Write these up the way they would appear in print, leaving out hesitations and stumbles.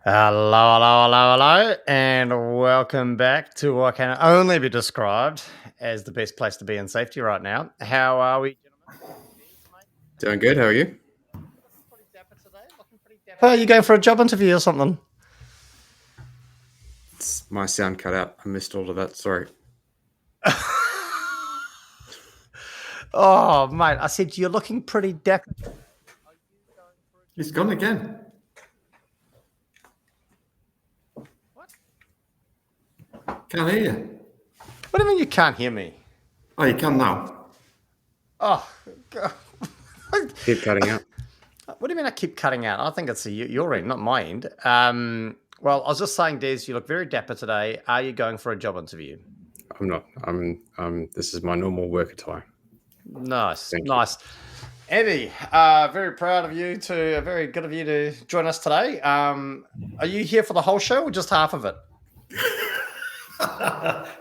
Hello, and welcome back to what can only be described as the best place to be in safety right now. How are we, gentlemen? Doing good. How are you? Looking pretty dapper today. Looking pretty dapper. Are you going for a job interview or something? My sound cut out. I missed all of that. Sorry. Oh, mate, I said you're looking pretty dapper. Are you going for a He's job? gone again. What? Can't hear you. What do you mean you can't hear me? Oh, you can now. Oh, God. Keep cutting out. What do you mean I keep cutting out? I think it's your end, not my end. Well, I was just saying, Des, you look very dapper today. Are you going for a job interview? I'm not. This is my normal work attire. Nice, Thank you. nice. Andy, very proud of you very good of you to join us today. Are you here for the whole show or just half of it?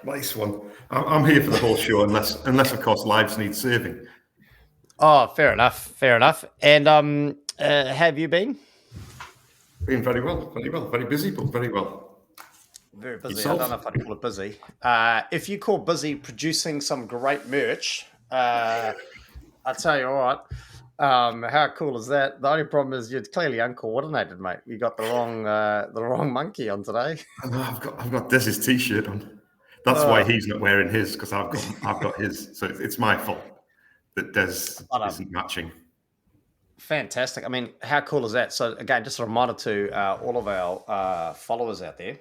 Nice one. I'm here for the whole show, unless of course lives need saving. Oh, fair enough. And have you been? Been very well, very busy, but very well. Very busy. Yourself? I don't know if I'd call it busy. If you call busy producing some great merch, I'll tell you what. How cool is that? The only problem is you're clearly uncoordinated, mate. You got the wrong monkey on today. I've got Des's t-shirt on. That's why he's not wearing his, because I've got his. So it's my fault that Des isn't matching. Fantastic. I mean, how cool is that? So again, just a reminder to all of our followers out there.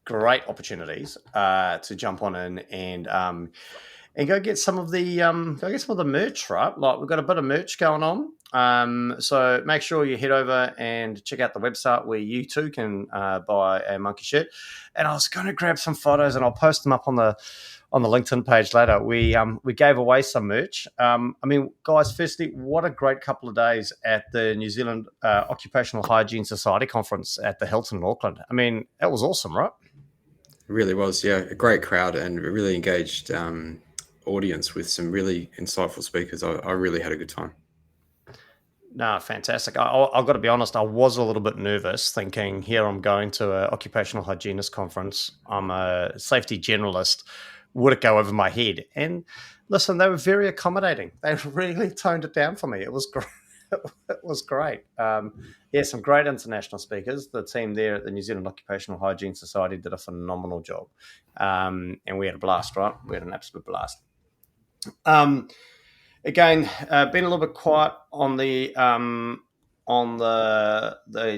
Great opportunities to jump on in and go get some of the merch, right? Like we've got a bit of merch going on. So make sure you head over and check out the website where you too can buy a monkey shirt. And I was going to grab some photos and I'll post them up on the LinkedIn page later. We gave away some merch. I mean, guys, firstly, what a great couple of days at the New Zealand Occupational Hygiene Society conference at the Hilton in Auckland. I mean, that was awesome, right? It really was. Yeah, a great crowd and a really engaged audience with some really insightful speakers. I really had a good time. No, fantastic. I've got to be honest, I was a little bit nervous thinking, here I'm going to an occupational hygienist conference. I'm a safety generalist. Would it go over my head? And listen, they were very accommodating. They really toned it down for me. It was great. It was great. Some great international speakers. The team there at the New Zealand Occupational Hygiene Society did a phenomenal job. And we had a blast, right? We had an absolute blast. Again, been a little bit quiet on the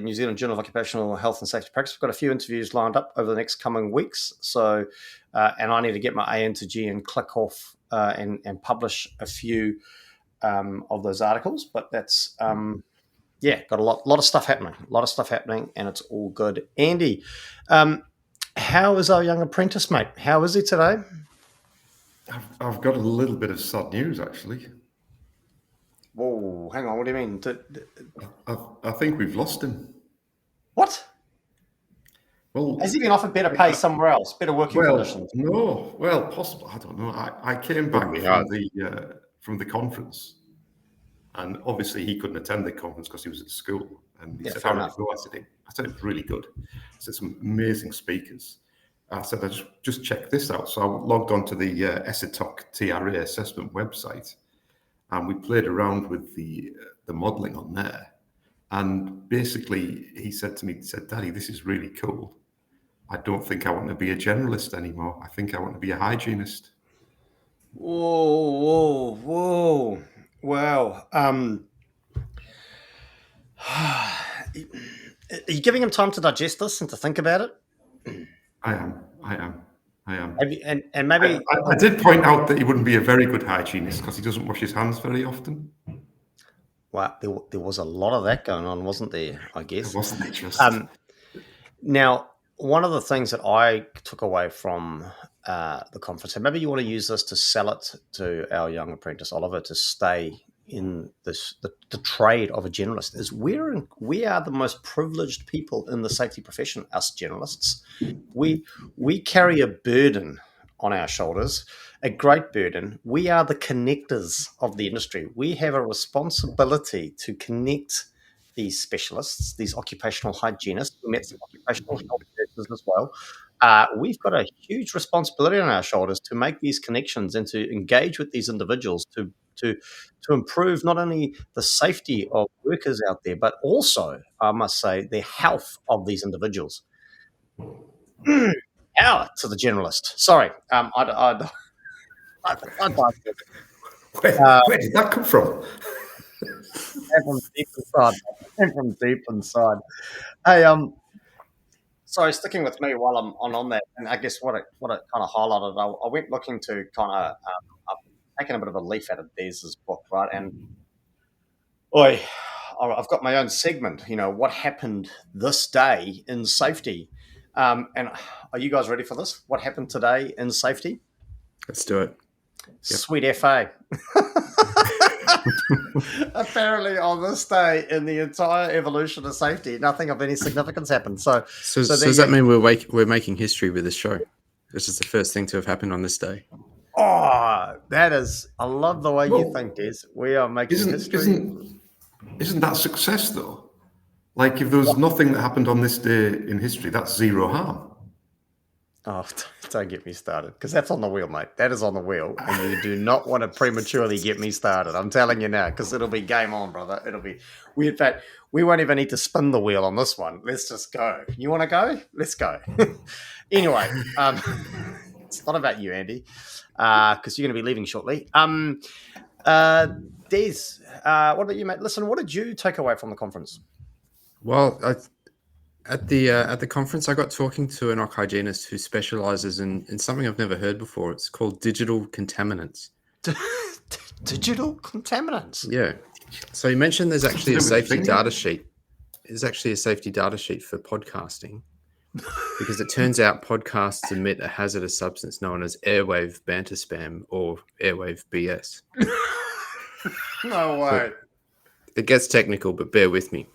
New Zealand Journal of Occupational Health and Safety Practice. We've got a few interviews lined up over the next coming weeks. So, and I need to get my A into G and click off and publish a few of those articles. But that's got a lot of stuff happening, and it's all good. Andy, how is our young apprentice, mate? How is he today? I've got a little bit of sad news, actually. Whoa, hang on. What do you mean? I think we've lost him. What? Well, has he been offered better pay somewhere else, better working conditions? No. Well, possible. I don't know. I came back from the conference, and obviously he couldn't attend the conference because he was at school. And he said, "How did it go?" I said, "It was really good." I said, "Some amazing speakers." I said, "I just check this out." So I logged on to the ESETOC TRA assessment website, and we played around with the modelling on there. And basically, he said to me, "Daddy, this is really cool. I don't think I want to be a generalist anymore. I think I want to be a hygienist." Whoa. Wow. Are you giving him time to digest this and to think about it? I am. And maybe I did point out that he wouldn't be a very good hygienist because he doesn't wash his hands very often. Well, there was a lot of that going on, wasn't there? I guess. Wasn't it just? Now, one of the things that I took away from the conference, and maybe you want to use this to sell it to our young apprentice Oliver to stay in the trade of a generalist, is we are the most privileged people in the safety profession. Us generalists, we carry a burden on our shoulders, a great burden. We are the connectors of the industry. We have a responsibility to connect these specialists, these occupational hygienists. We met some occupational health nurses as well. We've got a huge responsibility on our shoulders to make these connections and to engage with these individuals to improve not only the safety of workers out there, but also, I must say, the health of these individuals. Power to the generalist. Sorry, I where did that come from? From deep inside. From deep inside. Hey, sorry, sticking with me while I'm on that, and I guess what it kind of highlighted, I went looking to kind of I've taken a bit of a leaf out of Des's book, right? And I've got my own segment. What happened this day in safety? And are you guys ready for this? What happened today in safety? Let's do it. Yep. Sweet FA. Apparently, on this day in the entire evolution of safety, nothing of any significance happened. So does that mean we're making history with this show? This is the first thing to have happened on this day. Oh, that is! I love the way you think, Des. We are making history. Isn't that success though? Like, if there was nothing that happened on this day in history, that's zero harm. Oh, don't get me started, because that's on the wheel, mate. That is on the wheel, and you do not want to prematurely get me started. I'm telling you now, because it'll be game on, brother. It'll be. In fact, we won't even need to spin the wheel on this one. Let's just go. You want to go? Let's go. Anyway, it's not about you, Andy, because you're going to be leaving shortly. Des, what about you, mate? Listen, what did you take away from the conference? Well, at the conference, I got talking to an hygienist who specializes in something I've never heard before. It's called digital contaminants. Digital contaminants? Yeah. So you mentioned there's actually a safety data sheet. There's actually a safety data sheet for podcasting, because it turns out podcasts emit a hazardous substance known as airwave banter spam or airwave BS. No way. It gets technical, but bear with me.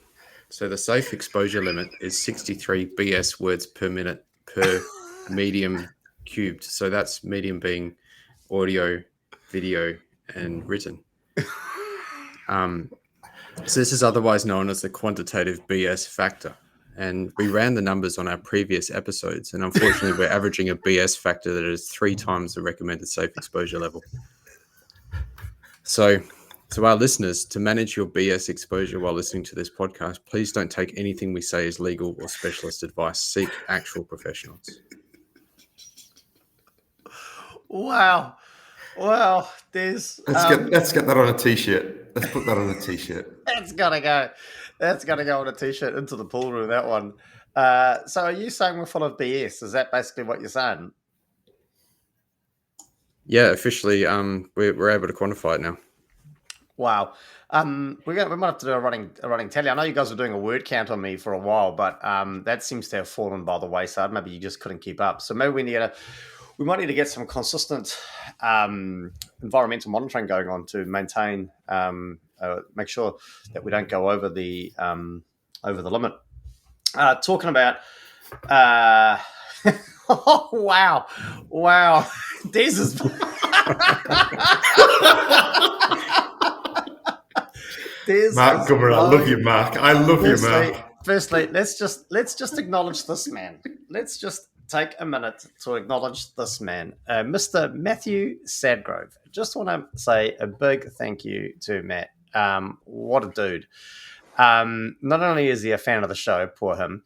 So the safe exposure limit is 63 BS words per minute per medium cubed. So that's medium being audio, video, and written. So this is otherwise known as the quantitative BS factor. And we ran the numbers on our previous episodes. And unfortunately, we're averaging a BS factor that is 3 times the recommended safe exposure level. So to our listeners, to manage your BS exposure while listening to this podcast, please don't take anything we say as legal or specialist advice. Seek actual professionals. Wow. Well, there's... Let's get that on a T-shirt. Let's put that on a T-shirt. That's got to go. That's got to go on a T-shirt into the pool room, that one. So are you saying we're full of BS? Is that basically what you're saying? Yeah, officially, we're able to quantify it now. Wow. We might have to do a running tally. I know you guys were doing a word count on me for a while, but that seems to have fallen by the wayside. Maybe you just couldn't keep up. So maybe we might need to get some consistent environmental monitoring going on to maintain, make sure that we don't go over the limit. Talking about, oh wow, Des is. Mark Gummer, I love you, Mark. I love you, Mark. Firstly, let's just acknowledge this man. Let's just take a minute to acknowledge this man, Mr. Matthew Sadgrove. Just want to say a big thank you to Matt. What a dude. Not only is he a fan of the show, poor him,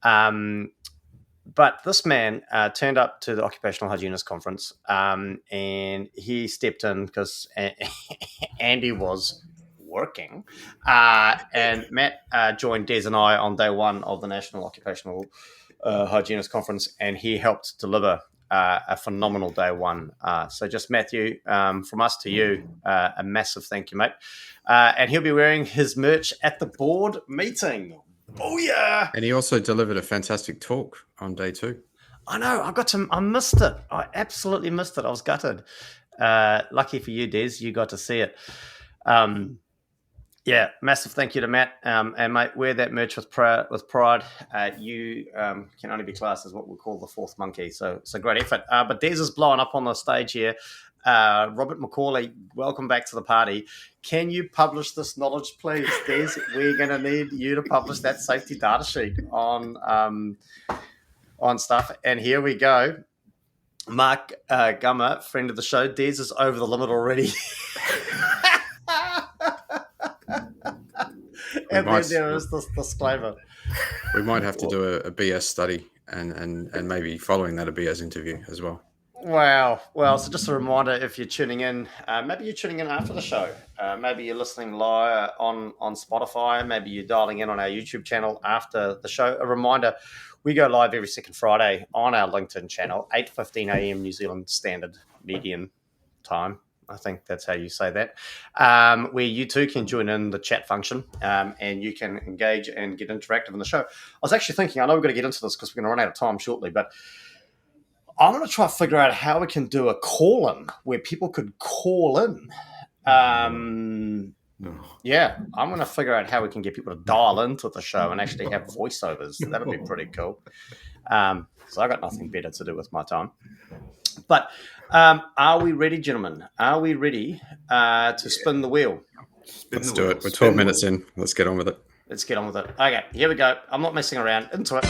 but this man turned up to the Occupational Hygienist Conference, and he stepped in because Andy was working, and Matt joined Des and I on day one of the National Occupational Hygienist Conference, and he helped deliver a phenomenal day one. So just Matthew, from us to you, a massive thank you, mate. And he'll be wearing his merch at the board meeting. Oh yeah! And he also delivered a fantastic talk on day 2. I know. I missed it. I absolutely missed it. I was gutted. Lucky for you, Des, you got to see it. Yeah, massive thank you to Matt. And mate, wear that merch with pride. You can only be classed as what we call the fourth monkey. So it's a great effort. But Des is blowing up on the stage here. Robert Macaulay, welcome back to the party. Can you publish this knowledge, please, Des? We're going to need you to publish that safety data sheet on stuff. And here we go. Mark Gummer, friend of the show. Des is over the limit already. And then there is this disclaimer. We might have to do a BS study and maybe following that a BS interview as well. Wow. Well, so just a reminder, if you're tuning in, maybe you're tuning in after the show. Maybe you're listening live on Spotify. Maybe you're dialing in on our YouTube channel after the show. A reminder, we go live every second Friday on our LinkedIn channel, 8:15 a.m. New Zealand Standard Median Time. I think that's how you say that, where you too can join in the chat function and you can engage and get interactive in the show. I was actually thinking, I know we're going to get into this because we're going to run out of time shortly, but I'm going to try to figure out how we can do a call-in where people could call in. Yeah, I'm going to figure out how we can get people to dial into the show and actually have voiceovers. That'll be pretty cool. So I got nothing better to do with my time. But are we ready, gentlemen? Are we ready to spin the wheel? Let's do it. We're 12 minutes in. Let's get on with it. Let's get on with it. Okay, here we go. I'm not messing around. Into it.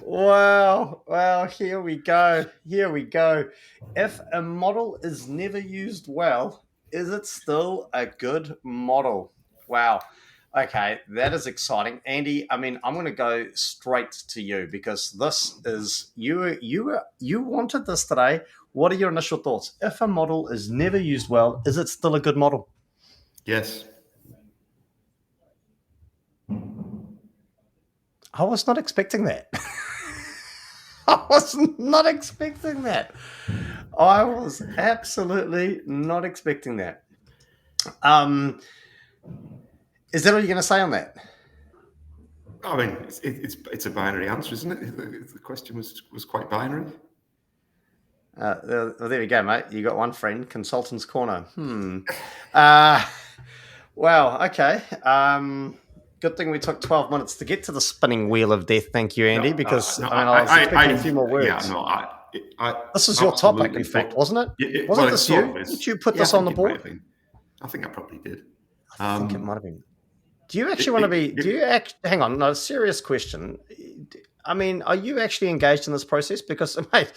Wow. Well, here we go. If a model is never used well, is it still a good model? Wow. Okay, that is exciting. Andy, I mean, I'm going to go straight to you because this is, you wanted this today. What are your initial thoughts? If a model is never used well, is it still a good model? Yes. I was not expecting that. I was not expecting that. I was absolutely not expecting that. Is that what you're going to say on that? I mean, it's a binary answer, isn't it? The question was quite binary. Well, there we go, mate. You got one friend, Consultant's Corner. Well, okay. Good thing we took 12 minutes to get to the spinning wheel of death. Thank you, Andy, because I was expecting a few more words. Yeah, this is your topic, in fact, wasn't it? Wasn't this you? Did you put this on the board? I think I probably did. I think it might have been. Do you actually want to be? Hang on. No, serious question. I mean, are you actually engaged in this process? Because, mate,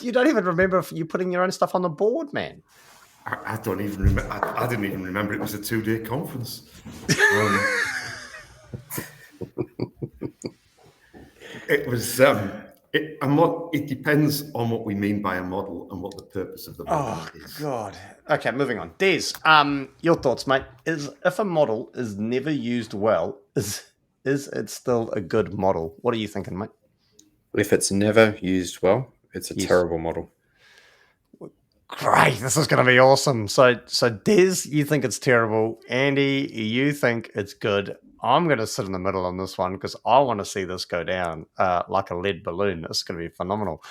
you don't even remember if you putting your own stuff on the board, man. I don't even remember. I didn't even remember it was a 2-day conference. It was. It depends on what we mean by a model and what the purpose of the model is. Oh, God. Okay, moving on. Des, your thoughts, mate. If a model is never used well, is it still a good model? What are you thinking, mate? If it's never used well, it's a terrible model. Great. This is going to be awesome. So Des, you think it's terrible. Andy, you think it's good. I'm going to sit in the middle on this one because I want to see this go down like a lead balloon. It's going to be phenomenal.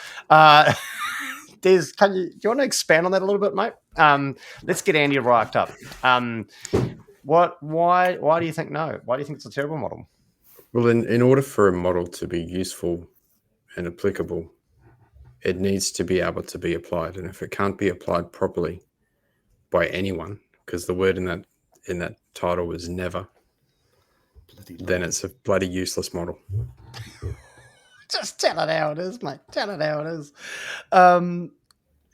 Des, do you want to expand on that a little bit, mate? Let's get Andy riled up. Why do you think no? Why do you think it's a terrible model? Well, in order for a model to be useful and applicable, it needs to be able to be applied. And if it can't be applied properly by anyone, because the word in that title was never, then it's a bloody useless model. Just tell it how it is, mate. Tell it how it is.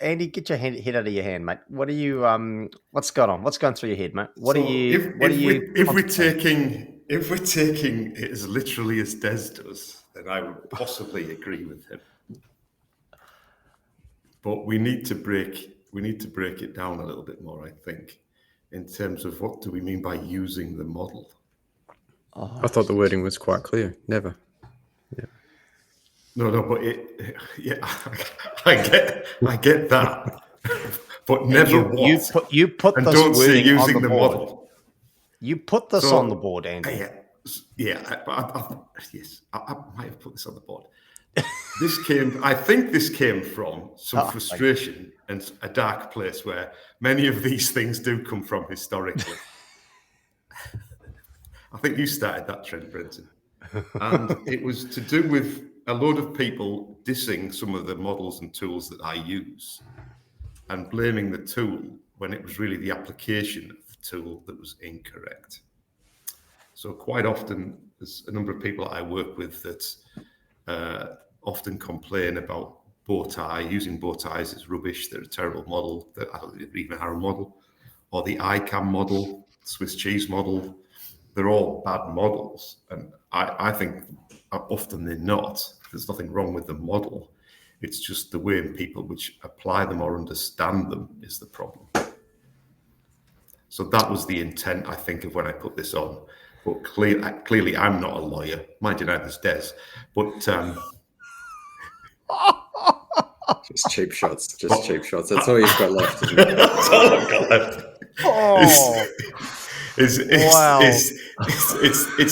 Andy, get your head out of your hand, mate. What are you? What's going on? What's going through your head, mate? If we're taking it as literally as Des does, then I would possibly agree with him. But we need to break it down a little bit more, I think, in terms of what do we mean by using the model. I thought the wording was quite clear. Never. Yeah. No, but I get that. But never you put and this don't say wording using on the board. model. You put this on the board, Andy. Yes, I might have put this on the board. I think this came from some frustration and a dark place where many of these things do come from historically. I think you started that trend, Brenton. And it was to do with a load of people dissing some of the models and tools that I use and blaming the tool when it was really the application of the tool that was incorrect. So quite often, there's a number of people I work with that often complain about using bow ties is rubbish. They're a terrible model. I don't think they even are a model. Or the ICAM model, Swiss cheese model. They're all bad models. And I think often they're not. There's nothing wrong with the model. It's just the way people which apply them or understand them is the problem. So that was the intent, I think, of when I put this on. But clearly I'm not a lawyer. Mind you, neither is Des. But just cheap shots. Cheap shots. That's all you've got left. Isn't it? That's all I've got left. Oh, it's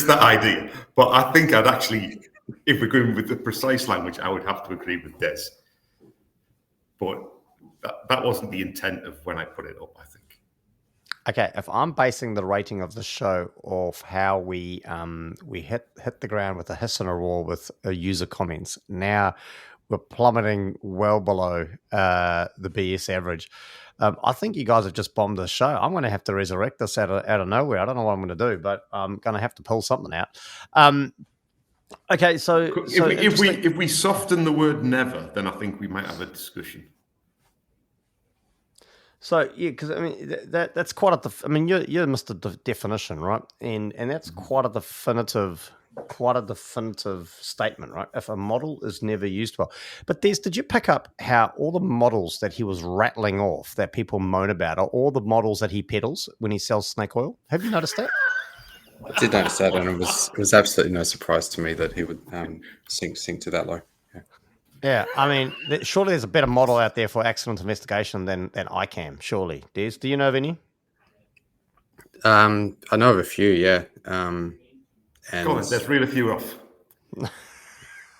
that idea. But I think I'd actually, if we're going with the precise language, I would have to agree with Des. But that wasn't the intent of when I put it up, I think. Okay, if I'm basing the rating of the show off how we hit the ground with a hiss and a roar with user comments, now we're plummeting well below the BS average. I think you guys have just bombed the show. I'm going to have to resurrect this out of nowhere. I don't know what I'm going to do, but I'm going to have to pull something out. Okay, so if we soften the word never, then I think we might have a discussion. So yeah, because I mean that's quite you're Mr. Definition, right? And that's quite a definitive statement, right? If a model is never used well. But did you pick up how all the models that he was rattling off that people moan about are all the models that he peddles when he sells snake oil? Have you noticed that? I did notice that, and it was absolutely no surprise to me that he would sink to that low. Yeah, I mean, surely there's a better model out there for accident investigation than ICAM, surely. Des, do you know of any? I know of a few, yeah. And go on, let's reel a few off.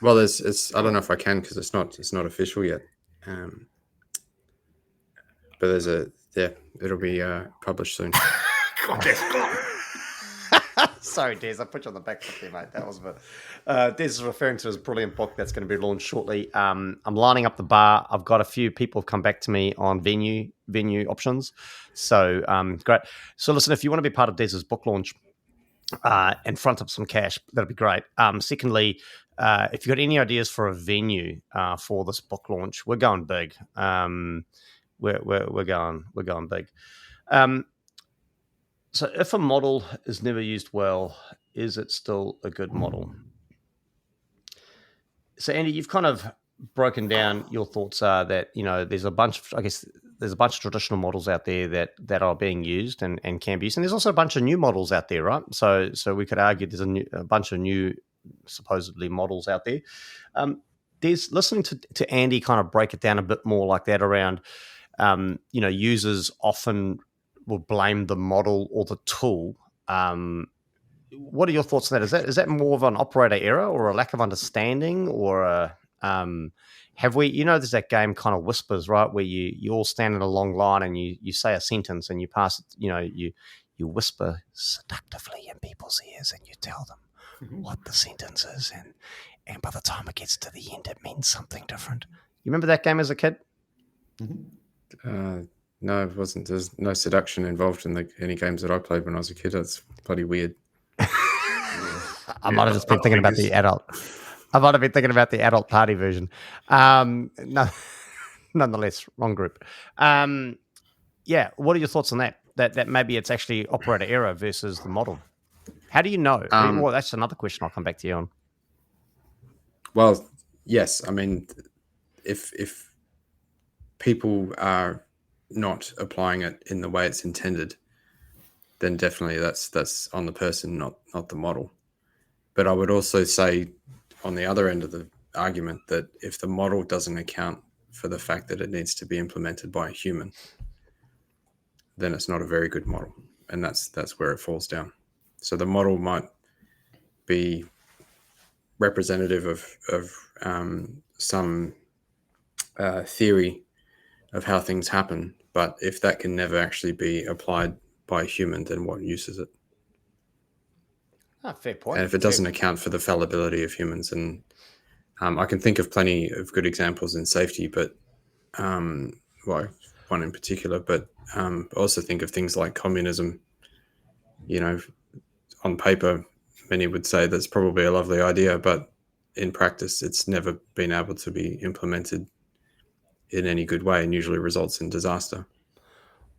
Well, I don't know if I can because it's not official yet. But it'll be published soon. Go on, Des, go on. Sorry, Des, I put you on the back foot there, mate. That was a bit. Des is referring to his brilliant book that's going to be launched shortly. I'm lining up the bar. I've got a few people have come back to me on venue options. So great. So listen, if you want to be part of Des's book launch and front up some cash, that'd be great. Secondly, if you've got any ideas for a venue for this book launch, we're going big. We're going big. So if a model is never used well, is it still a good model? So Andy, you've kind of broken down your thoughts are that, there's a bunch of traditional models out there that are being used and can be used. And there's also a bunch of new models out there, right? So we could argue there's a bunch of new supposedly models out there. There's listening to Andy kind of break it down a bit more like that around, users often will blame the model or the tool. What are your thoughts on that? Is that more of an operator error or a lack of understanding, or have we? There's that game kind of Whispers, right, where you all stand in a long line and you say a sentence and you pass it. You whisper seductively in people's ears and you tell them what the sentence is, and by the time it gets to the end, it means something different. You remember that game as a kid? No, it wasn't. There's no seduction involved in any games that I played when I was a kid. That's bloody weird. I might have just been thinking about the adult. I might have been thinking about the adult party version. No, nonetheless, wrong group. Yeah, what are your thoughts on that? That maybe it's actually operator error versus the model. How do you know? Well, that's another question I'll come back to you on. Well, yes. I mean, if people are not applying it in the way it's intended, then definitely that's on the person, not the model. But I would also say on the other end of the argument that if the model doesn't account for the fact that it needs to be implemented by a human, then it's not a very good model. And that's where it falls down. So the model might be representative of some theory of how things happen. But if that can never actually be applied by a human, then what use is it? Fair point. And if it doesn't account for the fallibility of humans, and I can think of plenty of good examples in safety, but well, one in particular, but also think of things like communism. You know, on paper, many would say that's probably a lovely idea, but in practice, it's never been able to be implemented in any good way, and usually results in disaster.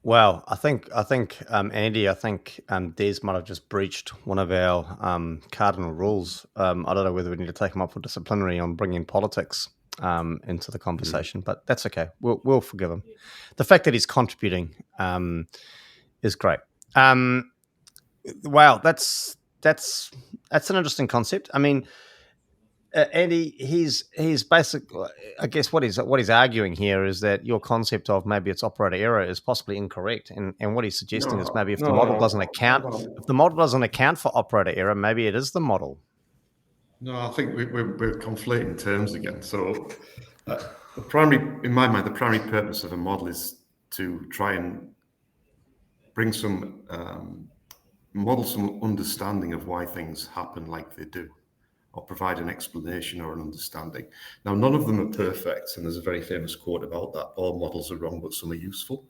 Well, I think Andy, Des might have just breached one of our cardinal rules. I don't know whether we need to take him up for disciplinary on bringing politics into the conversation, but that's okay. We'll forgive him. The fact that he's contributing is great. Wow, that's an interesting concept. I mean, Andy, he's basically, I guess what he's arguing here is that your concept of maybe it's operator error is possibly incorrect, and what he's suggesting is maybe if the model doesn't account for operator error, maybe it is the model. No, I think we're conflating terms again. So, in my mind, the primary purpose of a model is to try and bring some understanding of why things happen like they do, or provide an explanation or an understanding. Now, none of them are perfect, and there's a very famous quote about that: all models are wrong, but some are useful.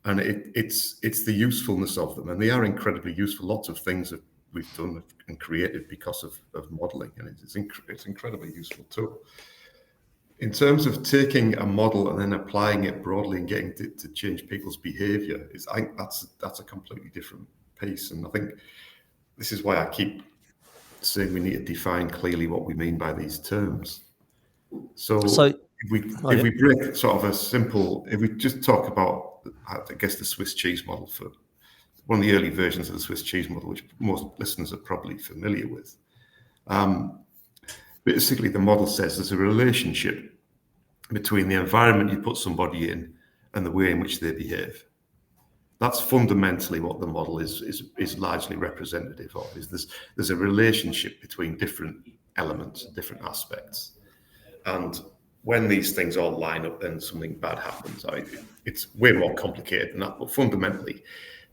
And it's the usefulness of them, and they are incredibly useful. Lots of things that we've done and created because of modeling, and it's incredibly useful too. In terms of taking a model and then applying it broadly and getting to change people's behavior, I think that's a completely different piece. And I think this is why I keep saying we need to define clearly what we mean by these terms. So if we break sort of if we just talk about, I guess, the Swiss cheese model, for one of the early versions of the Swiss cheese model, which most listeners are probably familiar with. Basically, the model says there's a relationship between the environment you put somebody in and the way in which they behave. That's fundamentally what the model is largely representative of. There's a relationship between different elements, different aspects, and when these things all line up, then something bad happens. It's way more complicated than that, but fundamentally,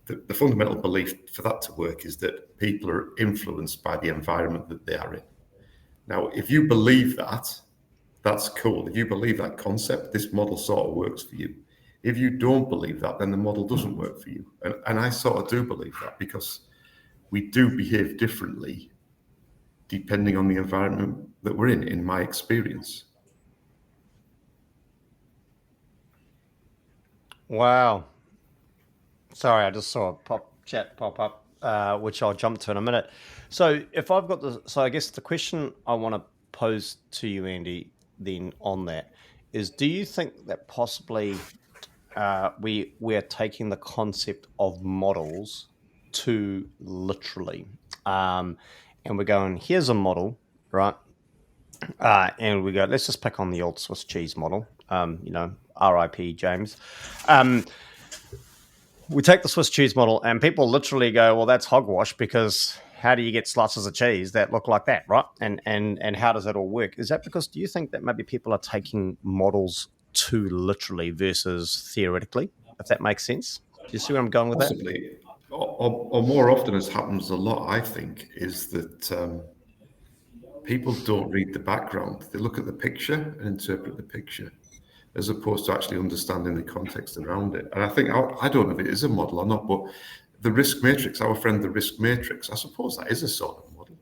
the fundamental belief for that to work is that people are influenced by the environment that they are in. Now, if you believe that, that's cool. If you believe that concept, this model sort of works for you. If you don't believe that, then the model doesn't work for you. And I sort of do believe that, because we do behave differently depending on the environment that we're in my experience. Wow. Sorry, I just saw a chat pop up, which I'll jump to in a minute. So I guess the question I want to pose to you, Andy, then on that is, do you think that possibly we are taking the concept of models too literally, and we're going, here's a model, right? And we go, let's just pick on the old Swiss cheese model, R.I.P. James. We take the Swiss cheese model, and people literally go, well, that's hogwash, because how do you get slices of cheese that look like that, right? And how does that all work? Is that because, do you think that maybe people are taking models too literally versus theoretically, if that makes sense? Do you see where I'm going with Possibly. That? Or more often, as happens a lot, I think, is that people don't read the background. They look at the picture and interpret the picture, as opposed to actually understanding the context around it. And I think, I don't know if it is a model or not, but the risk matrix, our friend, the risk matrix, I suppose that is a sort of model.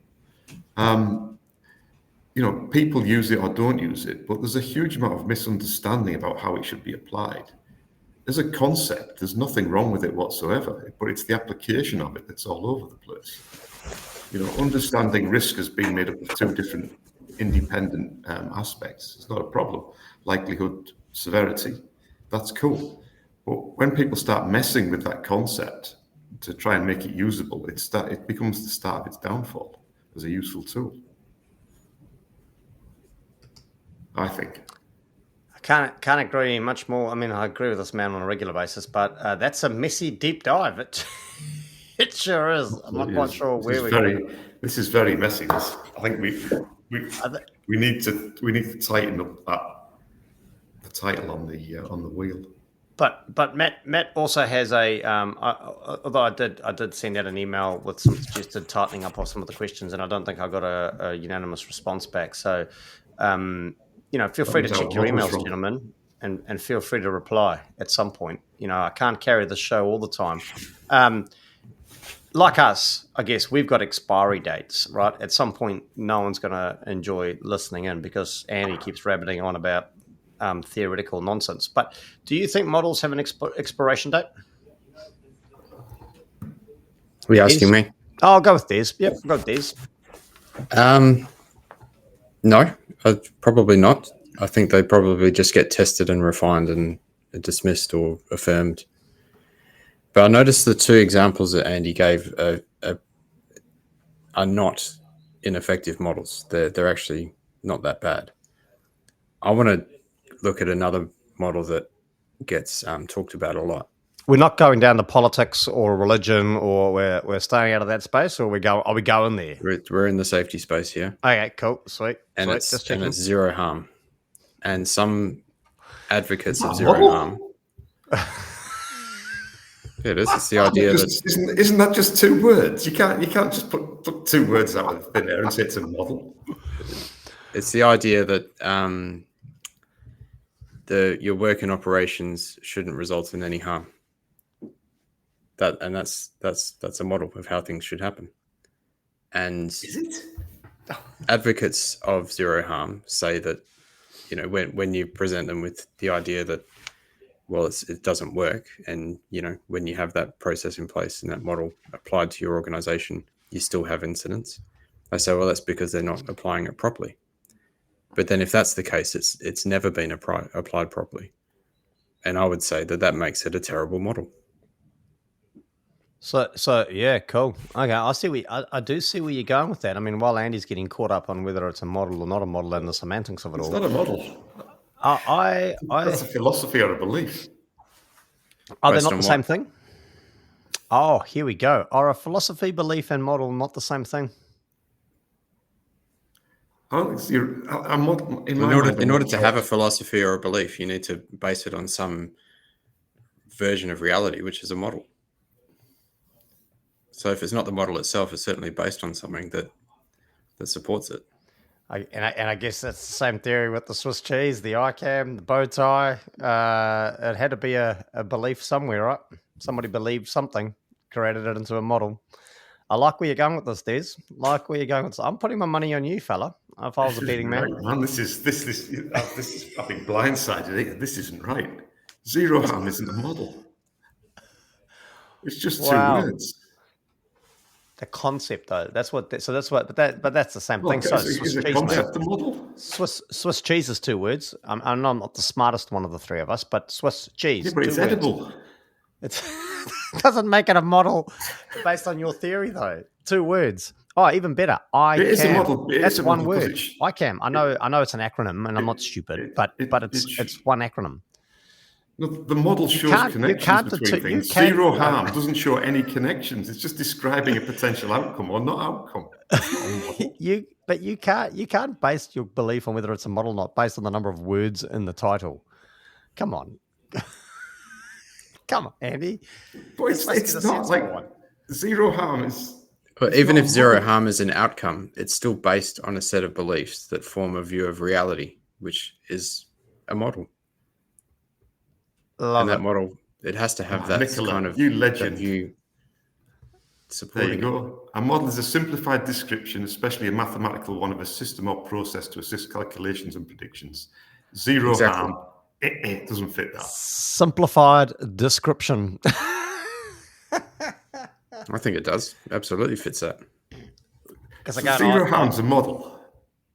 People use it or don't use it, but there's a huge amount of misunderstanding about how it should be applied. As a concept, there's nothing wrong with it whatsoever, but it's the application of it that's all over the place. Understanding risk as being made up of two different independent aspects, it's not a problem. Likelihood, severity, that's cool. But when people start messing with that concept to try and make it usable, it becomes the start of its downfall as a useful tool, I think. I can't agree much more. I mean, I agree with this man on a regular basis, but that's a messy deep dive. It sure is. I'm not quite sure where we're going. This is very messy. I think we need to tighten up the title on the wheel. But Matt also has a. Although I did send out an email with some suggested tightening up of some of the questions, and I don't think I got a unanimous response back. So, feel free to check your emails, gentlemen, and feel free to reply at some point. I can't carry the show all the time. Like us, I guess we've got expiry dates, right? At some point, no one's going to enjoy listening in because Andy keeps rabbiting on about theoretical nonsense. But do you think models have an expiration date? Are you asking me? Oh, I'll go with Des. Yep, go with Des. No, probably not. I think they probably just get tested and refined and dismissed or affirmed. But I noticed the two examples that Andy gave are not ineffective models. They're actually not that bad. I want to look at another model that gets talked about a lot. We're not going down to politics or religion, or we're staying out of that space, or are we going there? We're in the safety space here. Okay, cool, sweet. And it's zero harm. And some advocates of zero harm. Yeah, it is. It's the idea that isn't that just two words? You can't just put two words out of thin air and say it's a model. It's the idea that your work and operations shouldn't result in any harm. That's a model of how things should happen. And is it? Advocates of zero harm say that when you present them with the idea that it doesn't work, and when you have that process in place and that model applied to your organization, you still have incidents. I say, well, that's because they're not applying it properly. But then if that's the case, it's never been applied properly. And I would say that makes it a terrible model. So yeah, cool. Okay, I do see where you're going with that. I mean, while Andy's getting caught up on whether it's a model or not a model and the semantics of it all. It's not a model. That's a philosophy or a belief. Are they not the same thing? Oh, here we go. Are a philosophy, belief, and model not the same thing? In order to have a philosophy or a belief, you need to base it on some version of reality, which is a model. So if it's not the model itself, it's certainly based on something that supports it. I guess that's the same theory with the Swiss cheese, the ICAM, the bow tie. It had to be a belief somewhere, right? Somebody believed something, created it into a model. I like where you're going with this, Des. I'm putting my money on you, fella. If I was a betting man. Right, man, this is I've been blindsided. This isn't right. Zero harm isn't a model. It's just two words. The concept, though, but that's the same thing. So is a concept a model? Swiss cheese is two words. I know I'm not the smartest one of the three of us, but Swiss cheese. Yeah, but it's edible. It doesn't make it a model based on your theory, though. Two words. Oh, even better. It is a model. That's one word. ICAM. I know it's an acronym, and I'm not stupid, but it's one acronym. No, the model shows connections between things. Zero harm doesn't show any connections. It's just describing a potential outcome or not outcome. You can't base your belief on whether it's a model or not based on the number of words in the title. Come on. Come on, Andy. But it's not like zero harm is... But even if zero harm is an outcome, it's still based on a set of beliefs that form a view of reality, which is a model. That model, it has to have that Nicola, kind of view supporting. There you go. A model is a simplified description, especially a mathematical one, of a system or process to assist calculations and predictions. Zero harm. It doesn't fit that. Simplified description. I think it does. Absolutely fits that. Zero harm's a model.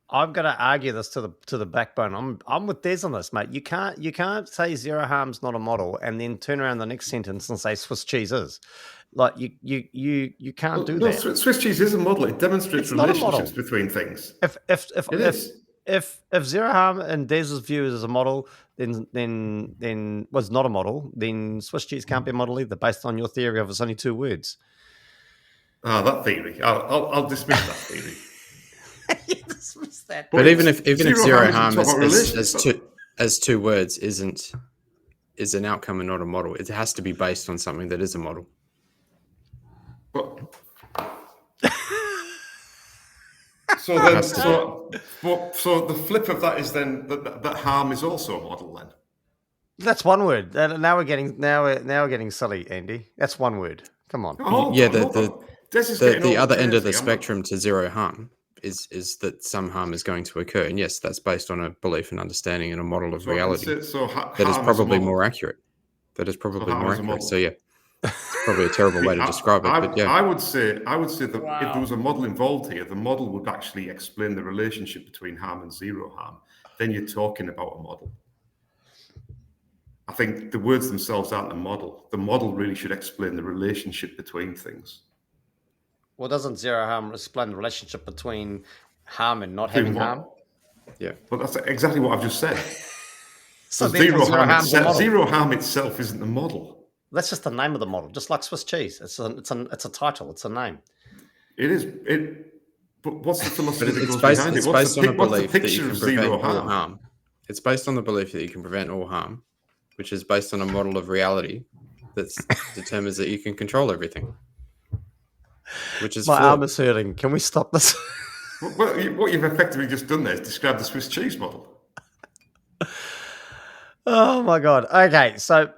I've got to argue this to the backbone. I'm with Des on this, mate. You can't say zero harm's not a model and then turn around the next sentence and say Swiss cheese is. Like you can't do that. Swiss cheese is a model. It demonstrates relationships between things. If zero harm in Des's view is a model, then was not a model, then Swiss cheese can't be a model either, based on your theory of it's only two words. That theory. I'll dismiss that theory. Dismiss that. But even if zero harm isn't as two words is an outcome and not a model, it has to be based on something that is a model. But, so then, so the flip of that is then that harm is also a model. Then that's one word. Now we're getting silly, Andy. That's one word. Come on. The other end of the spectrum to zero harm is that some harm is going to occur, and yes, that's based on a belief and understanding and a model of reality that is probably more accurate. So yeah, it's probably a terrible way to describe it. But yeah, I would say that if there was a model involved here, the model would actually explain the relationship between harm and zero harm. Then you're talking about a model. I think the words themselves aren't a model. The model really should explain the relationship between things. Well, doesn't zero harm explain the relationship between harm and not having harm? Yeah. But that's exactly what I've just said. So zero harm itself isn't the model. That's just the name of the model, just like Swiss cheese. It's a title. It's a name. It is. But what's the philosophy that goes behind it? It's based on a belief that you can prevent all harm. It's based on the belief that you can prevent all harm, which is based on a model of reality that determines that you can control everything. Which is my arm is hurting. Can we stop this? What you've effectively just done there is describe the Swiss cheese model. Oh my god. Okay, so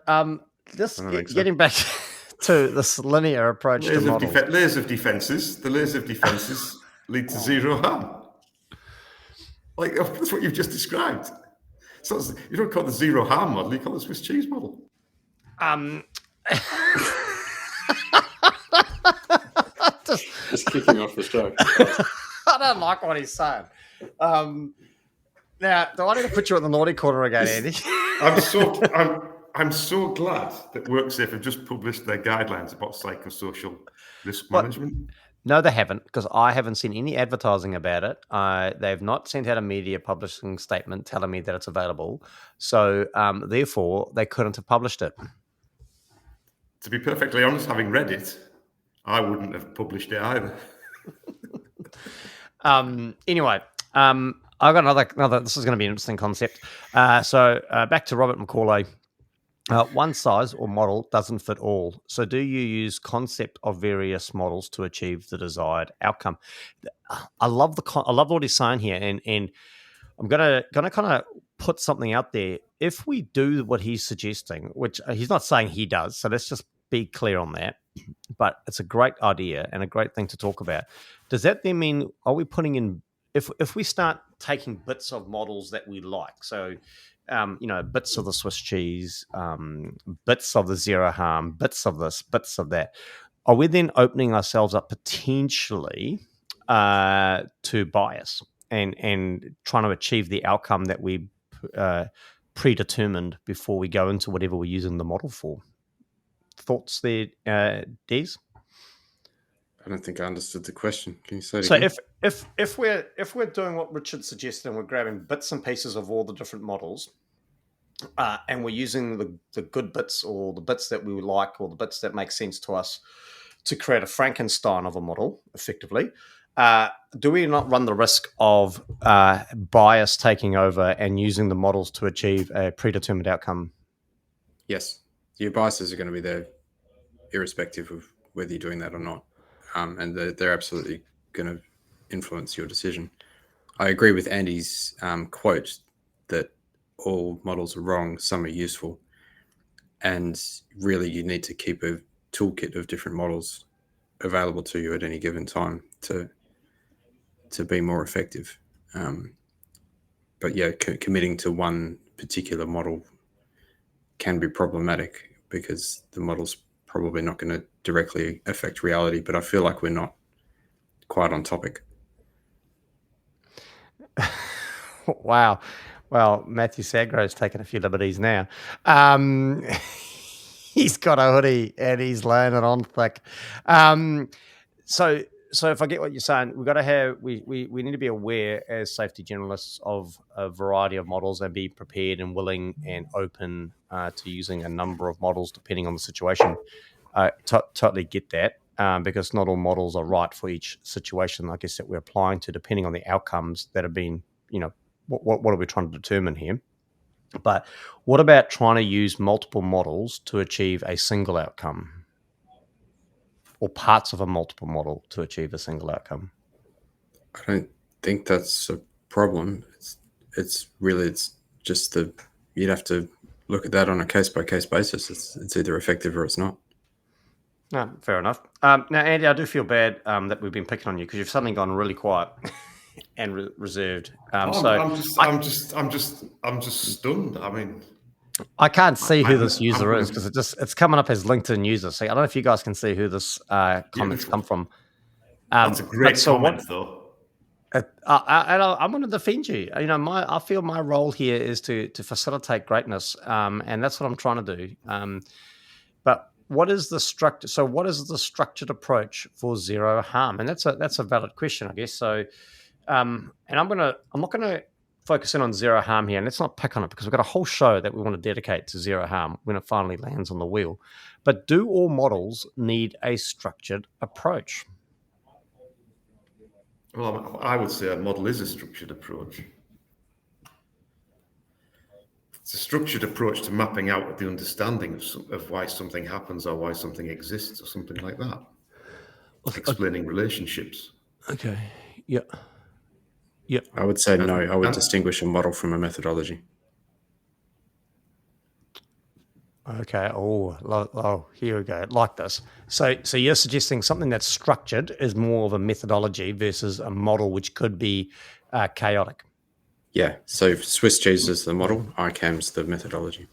getting back to this linear approach to models. Layers of defenses. The layers of defenses lead to zero harm. Like that's what you've just described. So you don't call it the zero harm model. You call it the Swiss cheese model. Just kicking off the show. I don't like what he's saying. Now, do I need to put you in the naughty corner again, Andy? I'm so glad that WorkSafe have just published their guidelines about psychosocial risk management. No, they haven't, because I haven't seen any advertising about it. They've not sent out a media publishing statement telling me that it's available. So, therefore, they couldn't have published it. To be perfectly honest, having read it, I wouldn't have published it either. Anyway, I've got another. This is going to be an interesting concept. So back to Robert Macaulay. One size or model doesn't fit all. So do you use concept of various models to achieve the desired outcome? I love what he's saying here, and I'm gonna kind of put something out there. If we do what he's suggesting, which he's not saying he does, so let's just be clear on that. But it's a great idea and a great thing to talk about. Does that then mean, are we putting in, if we start taking bits of models that we like, so bits of the Swiss cheese, bits of the zero harm, bits of this, bits of that, are we then opening ourselves up potentially to bias and trying to achieve the outcome that we predetermined before we go into whatever we're using the model for? Thoughts there, Des? I don't think I understood the question. Can you say it again? So if we're doing what Richard suggested and we're grabbing bits and pieces of all the different models, and we're using the good bits or the bits that we like or the bits that make sense to us to create a Frankenstein of a model, effectively, do we not run the risk of bias taking over and using the models to achieve a predetermined outcome? Yes. Your biases are going to be there irrespective of whether you're doing that or not. And they're absolutely going to influence your decision. I agree with Andy's quote that all models are wrong, some are useful. And really you need to keep a toolkit of different models available to you at any given time to be more effective. But yeah, committing to one particular model can be problematic because the model's probably not going to directly affect reality, but I feel like we're not quite on topic. Wow. Well, Matthew Sagro's taken a few liberties now. He's got a hoodie and he's laying it on thick. So if I get what you're saying, we've got to have we need to be aware as safety generalists of a variety of models and be prepared and willing and open to using a number of models depending on the situation. Totally get that. because not all models are right for each situation, I guess, that we're applying to, depending on the outcomes that have been, what are we trying to determine here? But what about trying to use multiple models to achieve a single outcome, or parts of a multiple model to achieve a single outcome? I don't think that's a problem. It's just you'd have to look at that on a case-by-case basis. It's either effective or it's not. No, fair enough. Now, Andy, I do feel bad that we've been picking on you because you've suddenly gone really quiet and reserved. I'm just stunned. I mean, I can't see who this user is because it's coming up as LinkedIn user. So I don't know if you guys can see who this comments come from. That's a great comment, though. I'm going to defend you. I feel my role here is to facilitate greatness, and that's what I'm trying to do. But what is the structure? So, what is the structured approach for zero harm? And that's a valid question, I guess. So, and I'm not going to focus in on zero harm here, and let's not pick on it because we've got a whole show that we want to dedicate to zero harm when it finally lands on the wheel. But do all models need a structured approach? Well, I would say a model is a structured approach. It's a structured approach to mapping out the understanding of why something happens or why something exists or something like that. Explaining relationships. Okay. Yeah. Yeah. I would say no. I would distinguish a model from a methodology. Okay. Oh, here we go. Like this. So you're suggesting something that's structured is more of a methodology versus a model, which could be chaotic. Yeah. So Swiss cheese is the model. ICAM's the methodology.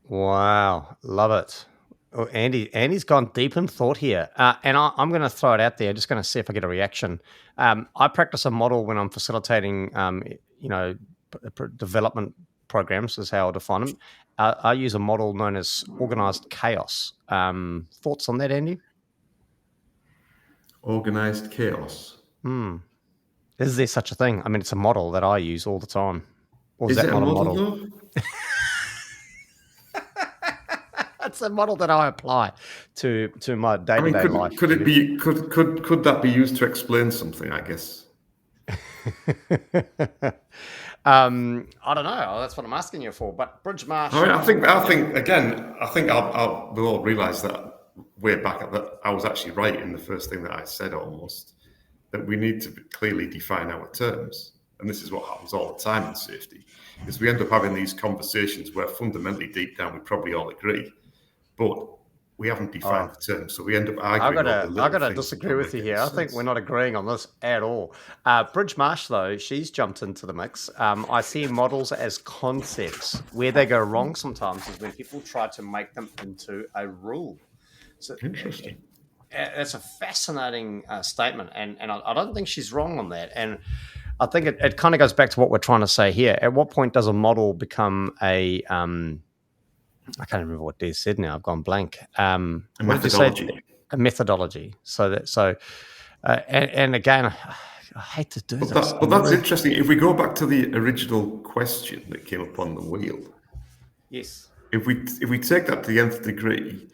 Wow. Love it. Oh, Andy's gone deep in thought here. And I'm going to throw it out there. Just going to see if I get a reaction. I practice a model when I'm facilitating, development programs is how I define them. I use a model known as organized chaos. Thoughts on that, Andy? Organized chaos. Is there such a thing? I mean, it's a model that I use all the time. Or is that not a model? It's a model that I apply to my day-to-day life. Could it be? Could that be used to explain something? I guess. I don't know. That's what I'm asking you for. But Bridgemarsh. I think we'll all realise that way back at that I was actually right in the first thing that I said. Almost that we need to clearly define our terms, and this is what happens all the time in safety. Is we end up having these conversations where fundamentally deep down we probably all agree, but we haven't defined the terms, so we end up arguing. I've got to disagree with you here. I think we're not agreeing on this at all. Bridgemarsh, though, she's jumped into the mix. I see models as concepts. Where they go wrong sometimes is when people try to make them into a rule. So interesting. That's a fascinating statement, and I don't think she's wrong on that. And I think it kind of goes back to what we're trying to say here. At what point does a model become a I can't remember what Des said now. I've gone blank. A methodology. A methodology. And again, I hate to do this. But that's interesting. If we go back to the original question that came up on the wheel. Yes. If we take that to the nth degree,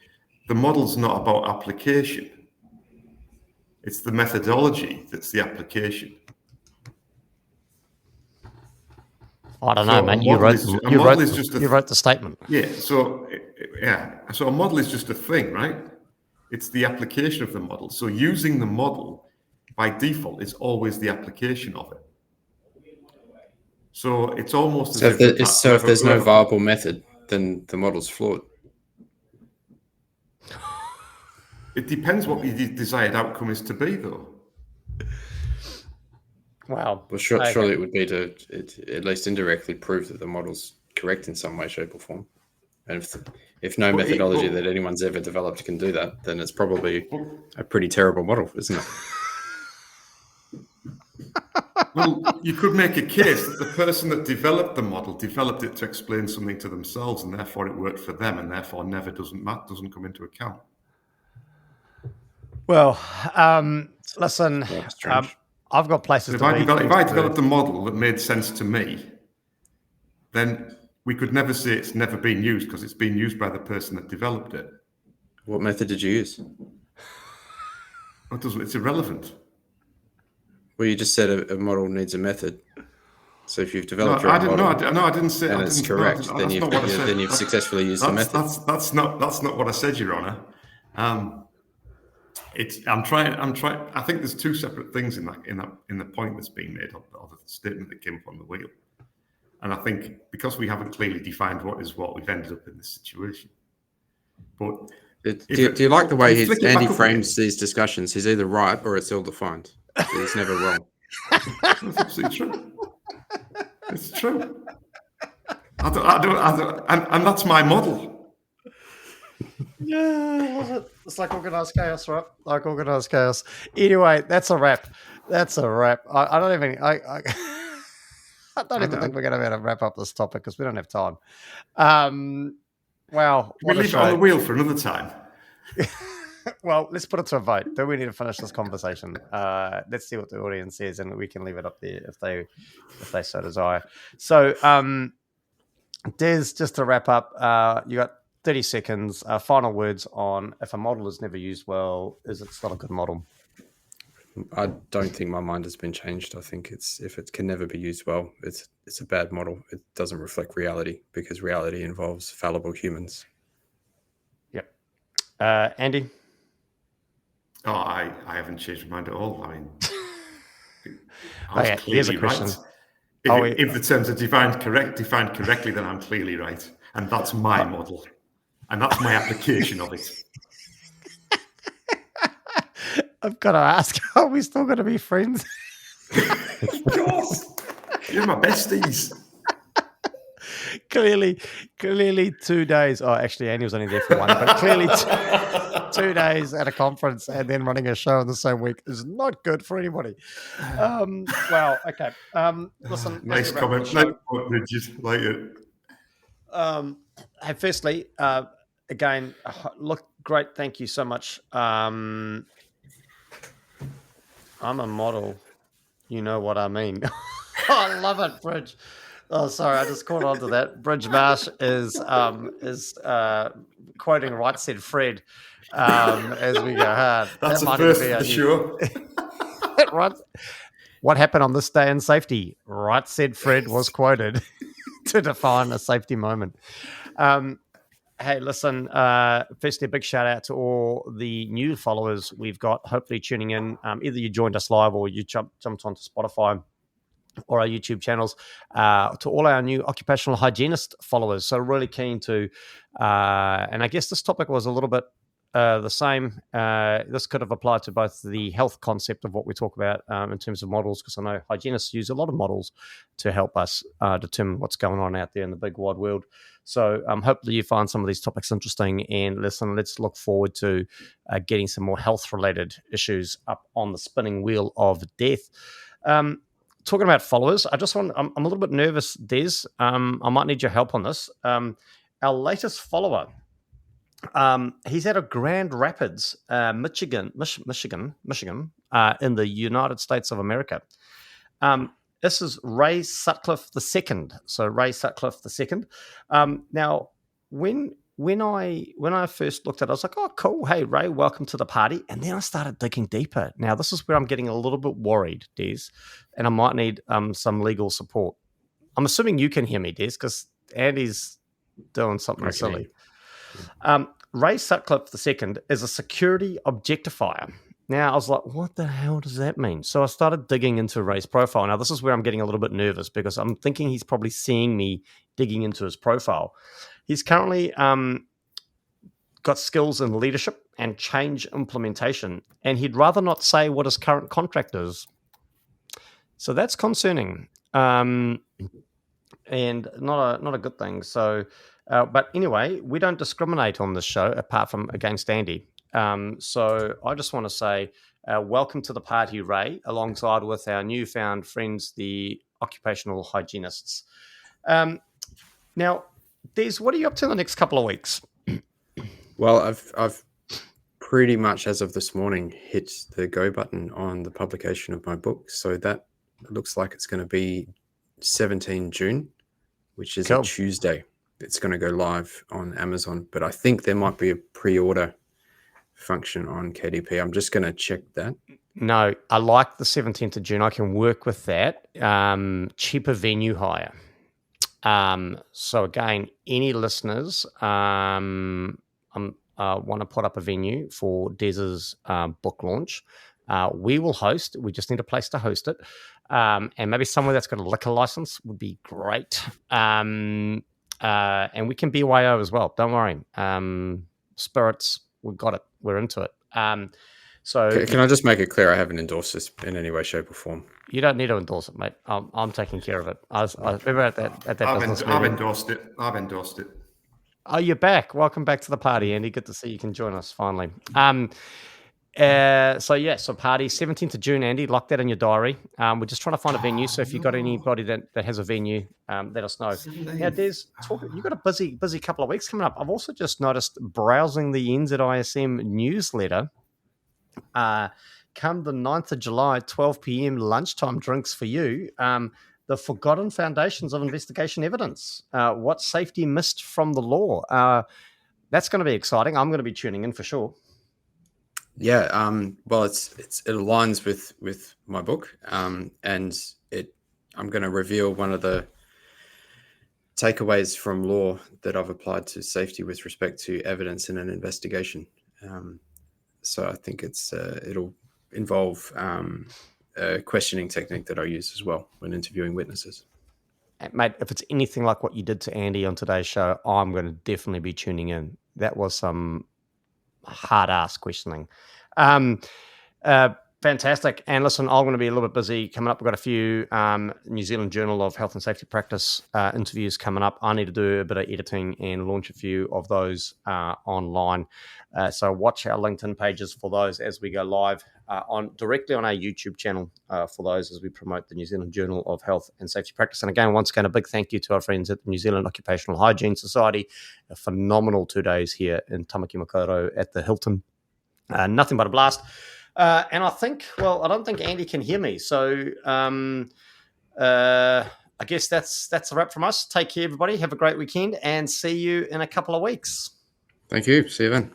the model's not about application. It's the methodology that's the application. I don't know, man. You wrote the statement. Yeah. So a model is just a thing, right? It's the application of the model. So using the model by default is always the application of it. So it's almost if there's no viable method, then the model's flawed. It depends what the desired outcome is to be, though. Wow. Well, surely it would be to at least indirectly prove that the model's correct in some way, shape, or form. And if no methodology that anyone's ever developed can do that, then it's probably a pretty terrible model, isn't it? Well, you could make a case that the person that developed the model developed it to explain something to themselves, and therefore it worked for them, and therefore never doesn't come into account. Well, listen. I've got places. If I developed a model that made sense to me, then we could never say it's never been used because it's been used by the person that developed it. What method did you use? It's irrelevant. Well, you just said a model needs a method. So if you've developed No, your I own didn't. model, No, I didn't say. and I it's didn't. correct, No, then that's not what I said. you've successfully used the method. That's not what I said, Your Honour. I'm trying. I think there's two separate things in the point that's being made, or the statement that came up on the wheel. And I think because we haven't clearly defined what is what, we've ended up in this situation. But do you like the way Andy frames these discussions? He's either right or it's ill-defined. He's never wrong. That's absolutely true. It's true. I don't, and that's my model. Yeah, it's like organised chaos, right? Like organised chaos. Anyway, that's a wrap. That's a wrap. I don't even. I don't even think we're going to be able to wrap up this topic because we don't have time. Well, we leave it on the wheel for another time. Well, let's put it to a vote. Do we need to finish this conversation? Let's see what the audience says, and we can leave it up there if they so desire. So, Des, just to wrap up, you got 30 seconds. Final words on if a model is never used well, is it still a good model? I don't think my mind has been changed. I think if it can never be used well, it's a bad model. It doesn't reflect reality because reality involves fallible humans. Yep. Andy? Oh, I haven't changed my mind at all. I mean, here's a question. Right. If the terms are defined correctly, then I'm clearly right. And that's my model. And that's my application of it. I've got to ask, are we still going to be friends? Of course. You're my besties. Clearly 2 days. Oh, actually, Andy was only there for one, but clearly 2 days at a conference and then running a show in the same week is not good for anybody. Well, okay. Listen. Nice comment. Nice comment, Bridget. Like it. Hey, firstly, again, look, great. Thank you so much. I'm a model. You know what I mean. I love it, Bridge. Oh, sorry, I just caught on to that. Bridge Marsh is quoting Right Said Fred as we go hard. That's the first for sure. Right. What happened on this day in safety? Right Said Fred was quoted to define a safety moment. Hey, listen, firstly, a big shout out to all the new followers we've got, hopefully tuning in. Either you joined us live or you jumped onto Spotify or our YouTube channels, to all our new occupational hygienist followers. So really keen to, and I guess this topic was a little bit the same. This could have applied to both the health concept of what we talk about in terms of models, because I know hygienists use a lot of models to help us determine what's going on out there in the big wide world. So hopefully you find some of these topics interesting, and listen, let's look forward to getting some more health-related issues up on the spinning wheel of death. Talking about followers, I'm a little bit nervous, Des. I might need your help on this. Our latest follower, he's out of Grand Rapids, Michigan, in the United States of America. This is Ray Sutcliffe II. So Ray Sutcliffe II. Now, when I first looked at it, I was like, oh, cool. Hey, Ray, welcome to the party. And then I started digging deeper. Now, this is where I'm getting a little bit worried, Des, and I might need some legal support. I'm assuming you can hear me, Des, because Andy's doing something silly. Ray Sutcliffe II is a security objectifier. Now, I was like, what the hell does that mean? So I started digging into Ray's profile. Now, this is where I'm getting a little bit nervous because I'm thinking he's probably seeing me digging into his profile. He's currently got skills in leadership and change implementation, and he'd rather not say what his current contract is. So that's concerning, and not a good thing. So, but anyway, we don't discriminate on this show apart from against Andy. So I just want to say welcome to the party, Ray, alongside with our newfound friends, the occupational hygienists. Now, Des, what are you up to in the next couple of weeks? Well, I've pretty much, as of this morning, hit the go button on the publication of my book. So that looks like it's going to be 17 June, which is a Tuesday. It's going to go live on Amazon, but I think there might be a pre-order function on KDP. I'm just going to check that. No, I like the 17th of June. I can work with that. Cheaper venue hire. So again, any listeners want to put up a venue for Des's book launch, we will host. We just need a place to host it. And maybe somewhere that's got a liquor license would be great. And we can BYO as well. Don't worry. Spirits, we've got it. We're into it. So can I just make it clear? I haven't endorsed this in any way, shape, or form. You don't need to endorse it, mate. I'm taking care of it. I remember at that business meeting. I've endorsed it. Oh, you're back. Welcome back to the party, Andy. Good to see you can join us finally. So party 17th of June, Andy. Lock that in your diary. We're just trying to find a venue. So if you've got anybody that has a venue, let us know. Now, Des, you've got a busy couple of weeks coming up. I've also just noticed browsing the NZISM newsletter. Come the 9th of July, 12 p.m. lunchtime drinks for you. The Forgotten Foundations of Investigation Evidence. What safety missed from the law. That's going to be exciting. I'm going to be tuning in for sure. Yeah. Well, it aligns with my book, and I'm going to reveal one of the takeaways from law that I've applied to safety with respect to evidence in an investigation. So I think it'll involve a questioning technique that I use as well when interviewing witnesses. Mate, if it's anything like what you did to Andy on today's show, I'm going to definitely be tuning in. That was some hard-ass questioning. Fantastic. And listen, I'm going to be a little bit busy coming up. We've got a few New Zealand Journal of Health and Safety Practice interviews coming up. I need to do a bit of editing and launch a few of those online. So watch our LinkedIn pages for those as we go live directly on our YouTube channel for those as we promote the New Zealand Journal of Health and Safety Practice. And again, once again, a big thank you to our friends at the New Zealand Occupational Hygiene Society. A phenomenal 2 days here in Tamaki Makaurau at the Hilton. Nothing but a blast. And I don't think Andy can hear me. So I guess that's a wrap from us. Take care, everybody. Have a great weekend and see you in a couple of weeks. Thank you. See you then.